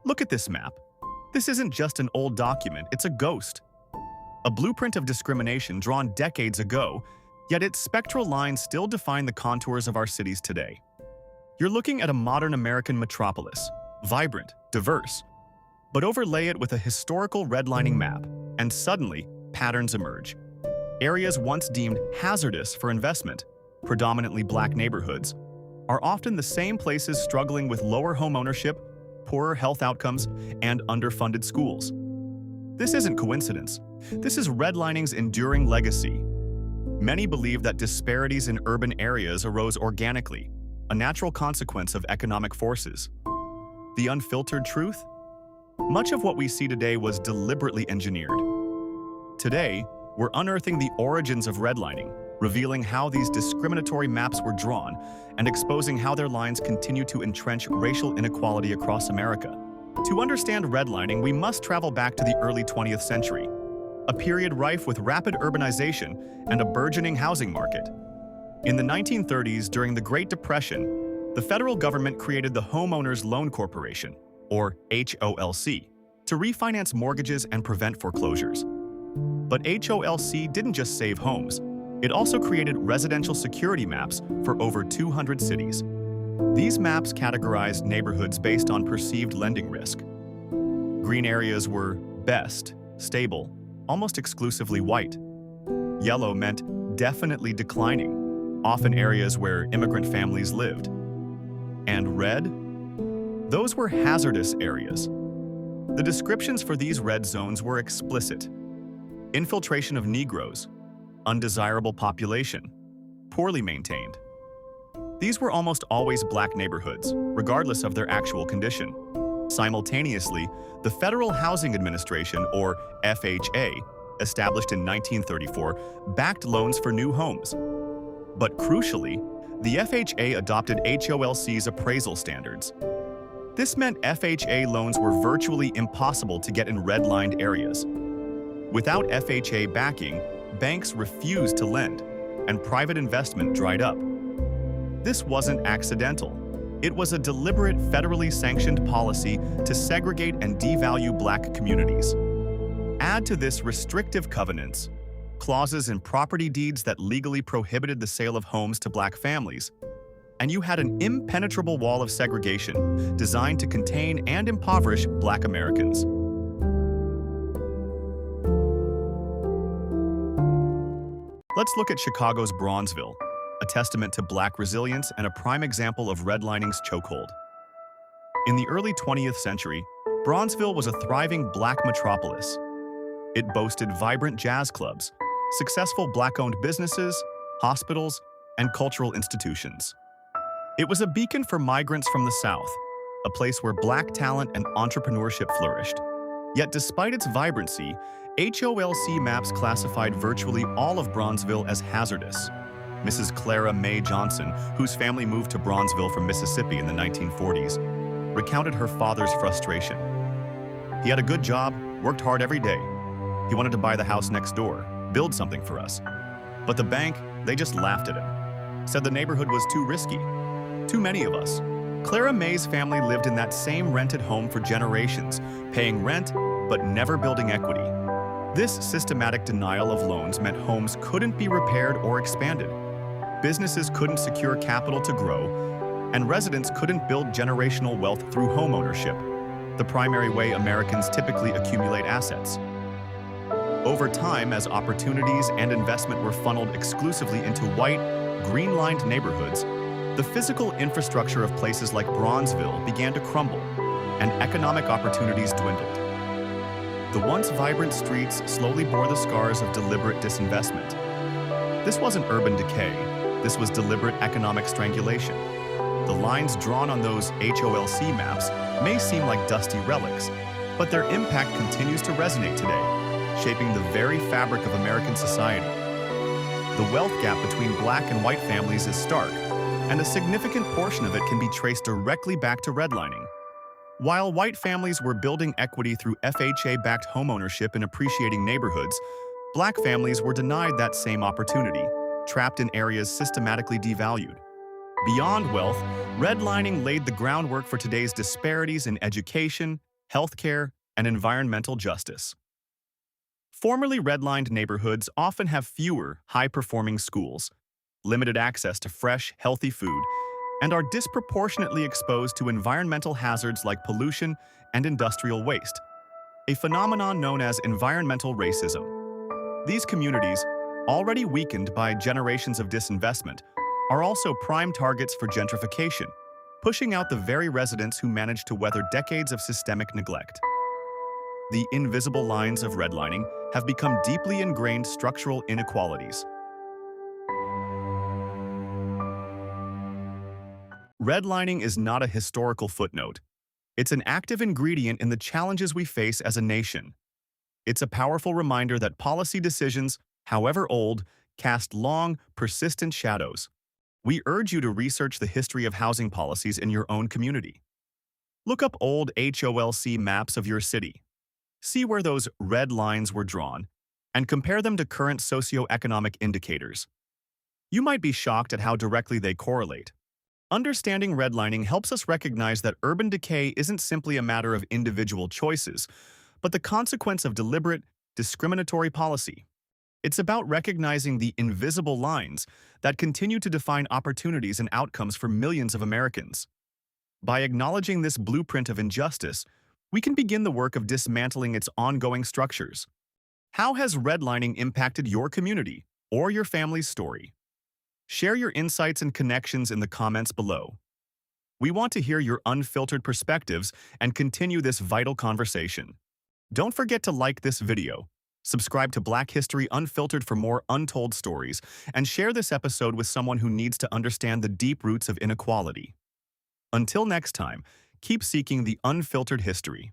Look at this map. This isn't just an old document, it's a ghost. A blueprint of discrimination drawn decades ago, yet its spectral lines still define the contours of our cities today. You're looking at a modern American metropolis, vibrant, diverse, but overlay it with a historical redlining map, and suddenly, patterns emerge. Areas once deemed hazardous for investment, predominantly black neighborhoods, are often the same places struggling with lower home ownership, poorer health outcomes, and underfunded schools. This isn't coincidence. This is redlining's enduring legacy. Many believe that disparities in urban areas arose organically, a natural consequence of economic forces. The unfiltered truth? Much of what we see today was deliberately engineered. Today, we're unearthing the origins of redlining, revealing how these discriminatory maps were drawn, and exposing how their lines continue to entrench racial inequality across America. To understand redlining, we must travel back to the early 20th century, a period rife with rapid urbanization and a burgeoning housing market. In the 1930s, during the Great Depression, the federal government created the Homeowners Loan Corporation, or HOLC, to refinance mortgages and prevent foreclosures. But HOLC didn't just save homes. It also created residential security maps for over 200 cities. These maps categorized neighborhoods based on perceived lending risk. Green areas were best, stable, almost exclusively white. Yellow meant definitely declining, often areas where immigrant families lived. And red? Those were hazardous areas. The descriptions for these red zones were explicit. Infiltration of Negroes, undesirable population, poorly maintained. These were almost always black neighborhoods, regardless of their actual condition. Simultaneously, the Federal Housing Administration, or FHA, established in 1934, backed loans for new homes. But crucially, the FHA adopted HOLC's appraisal standards. This meant FHA loans were virtually impossible to get in redlined areas. Without FHA backing, banks refused to lend, and private investment dried up. This wasn't accidental. It was a deliberate, federally sanctioned policy to segregate and devalue black communities. Add to this restrictive covenants, clauses in property deeds that legally prohibited the sale of homes to black families, and you had an impenetrable wall of segregation designed to contain and impoverish black Americans. Let's look at Chicago's Bronzeville, a testament to black resilience and a prime example of redlining's chokehold. In the early 20th century, Bronzeville was a thriving black metropolis. It boasted vibrant jazz clubs, successful black-owned businesses, hospitals, and cultural institutions. It was a beacon for migrants from the South, a place where black talent and entrepreneurship flourished. Yet despite its vibrancy, HOLC maps classified virtually all of Bronzeville as hazardous. Mrs. Clara Mae Johnson, whose family moved to Bronzeville from Mississippi in the 1940s, recounted her father's frustration. He had a good job, worked hard every day. He wanted to buy the house next door, build something for us. But the bank, they just laughed at him. Said the neighborhood was too risky. Too many of us. Clara Mae's family lived in that same rented home for generations, paying rent, but never building equity. This systematic denial of loans meant homes couldn't be repaired or expanded. Businesses couldn't secure capital to grow, and residents couldn't build generational wealth through homeownership, the primary way Americans typically accumulate assets. Over time, as opportunities and investment were funneled exclusively into white, green-lined neighborhoods, the physical infrastructure of places like Bronzeville began to crumble, and economic opportunities dwindled. The once vibrant streets slowly bore the scars of deliberate disinvestment. This wasn't urban decay, this was deliberate economic strangulation. The lines drawn on those HOLC maps may seem like dusty relics, but their impact continues to resonate today, shaping the very fabric of American society. The wealth gap between black and white families is stark, and a significant portion of it can be traced directly back to redlining. While white families were building equity through FHA-backed homeownership in appreciating neighborhoods, black families were denied that same opportunity, trapped in areas systematically devalued. Beyond wealth, redlining laid the groundwork for today's disparities in education, healthcare, and environmental justice. Formerly redlined neighborhoods often have fewer high-performing schools, limited access to fresh, healthy food, and are disproportionately exposed to environmental hazards like pollution and industrial waste, a phenomenon known as environmental racism. These communities, already weakened by generations of disinvestment, are also prime targets for gentrification, pushing out the very residents who managed to weather decades of systemic neglect. The invisible lines of redlining have become deeply ingrained structural inequalities. Redlining is not a historical footnote. It's an active ingredient in the challenges we face as a nation. It's a powerful reminder that policy decisions, however old, cast long, persistent shadows. We urge you to research the history of housing policies in your own community. Look up old HOLC maps of your city. See where those red lines were drawn, and compare them to current socioeconomic indicators. You might be shocked at how directly they correlate. Understanding redlining helps us recognize that urban decay isn't simply a matter of individual choices, but the consequence of deliberate, discriminatory policy. It's about recognizing the invisible lines that continue to define opportunities and outcomes for millions of Americans. By acknowledging this blueprint of injustice, we can begin the work of dismantling its ongoing structures. How has redlining impacted your community or your family's story? Share your insights and connections in the comments below. We want to hear your unfiltered perspectives and continue this vital conversation. Don't forget to like this video, subscribe to Black History Unfiltered for more untold stories, and share this episode with someone who needs to understand the deep roots of inequality. Until next time, keep seeking the unfiltered history.